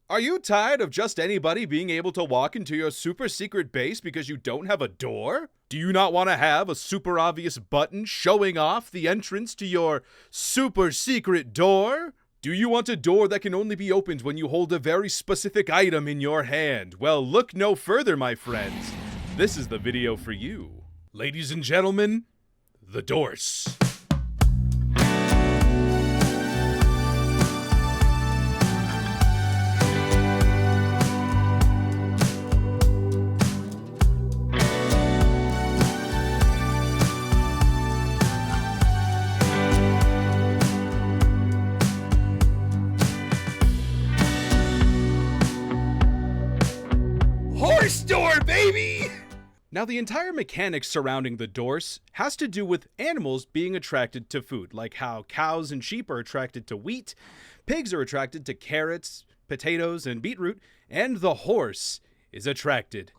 Are you tired of just anybody being able to walk into your super secret base because you don't have a door? Do you not want to have a super obvious button showing off the entrance to your super secret door? Do you want a door that can only be opened when you hold a very specific item in your hand? Well, look no further, my friends. This is the video for you. Ladies and gentlemen, the Doorse. Horse door, baby! Now, the entire mechanics surrounding the Doorse has to do with animals being attracted to food, like how cows and sheep are attracted to wheat, pigs are attracted to carrots, potatoes, and beetroot, and the horse is attracted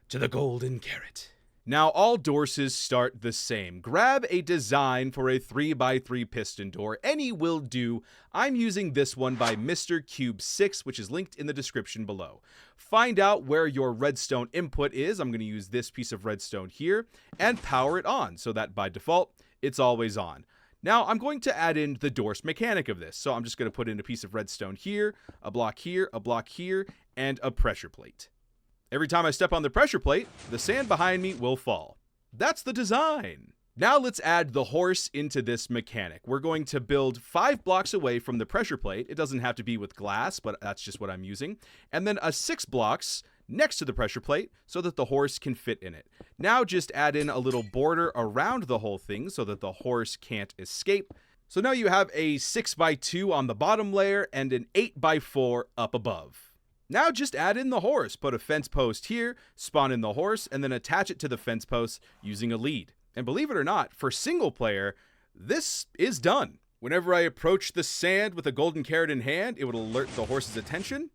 to the golden carrot. Now, all Doorses start the same. Grab a design for a 3x3 piston door. Any will do. I'm using this one by Mr. Cube 6, which is linked in the description below. Find out where your redstone input is. I'm going to use this piece of redstone here and power it on so that by default, it's always on. Now, I'm going to add in the Doorse mechanic of this. So I'm just going to put in a piece of redstone here, a block here, and a pressure plate. Every time I step on the pressure plate, the sand behind me will fall. That's the design. Now let's add the horse into this mechanic. We're going to build 5 blocks away from the pressure plate. It doesn't have to be with glass, but that's just what I'm using. And then 6 blocks next to the pressure plate so that the horse can fit in it. Now just add in a little border around the whole thing so that the horse can't escape. So now you have a 6x2 on the bottom layer and an 8x4 up above. Now just add in the horse, put a fence post here, spawn in the horse, and then attach it to the fence post using a lead. And believe it or not, for single player, this is done. Whenever I approach the sand with a golden carrot in hand, it would alert the horse's attention,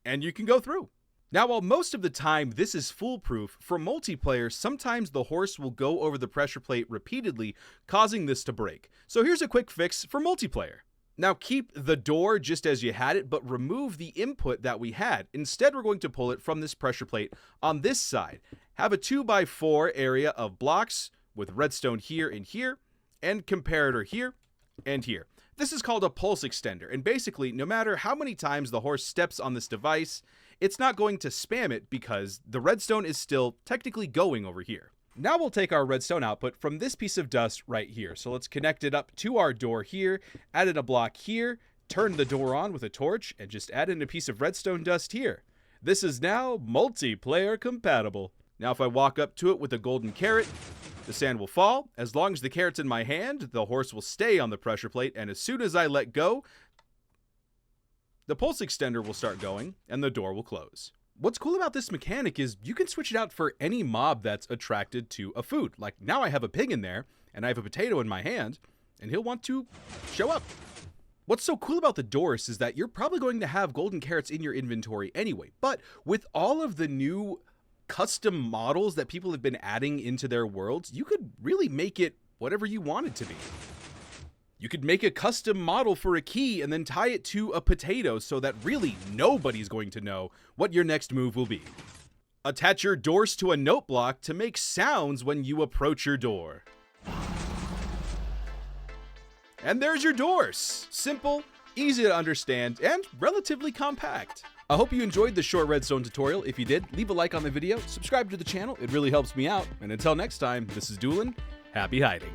and you can go through. Now, while most of the time this is foolproof, for multiplayer, sometimes the horse will go over the pressure plate repeatedly, causing this to break. So here's a quick fix for multiplayer. Now keep the door just as you had it, but remove the input that we had. Instead, we're going to pull it from this pressure plate on this side. Have a 2x4 area of blocks with redstone here and here, and comparator here and here. This is called a pulse extender, and basically, no matter how many times the horse steps on this device, it's not going to spam it because the redstone is still technically going over here. Now we'll take our redstone output from this piece of dust right here. So let's connect it up to our door here, add in a block here, turn the door on with a torch, and just add in a piece of redstone dust here. This is now multiplayer compatible. Now if I walk up to it with a golden carrot, the sand will fall. As long as the carrot's in my hand, the horse will stay on the pressure plate, and as soon as I let go, the pulse extender will start going, and the door will close. What's cool about this mechanic is you can switch it out for any mob that's attracted to a food. Like now I have a pig in there and I have a potato in my hand and he'll want to show up. What's so cool about the Doorse is that you're probably going to have golden carrots in your inventory anyway. But with all of the new custom models that people have been adding into their worlds, you could really make it whatever you want it to be. You could make a custom model for a key and then tie it to a potato so that really nobody's going to know what your next move will be. Attach your Doorse to a note block to make sounds when you approach your door. And there's your Doorse. Simple, easy to understand, and relatively compact. I hope you enjoyed the short redstone tutorial. If you did, leave a like on the video, subscribe to the channel, it really helps me out. And until next time, this is Dewlan, happy hiding.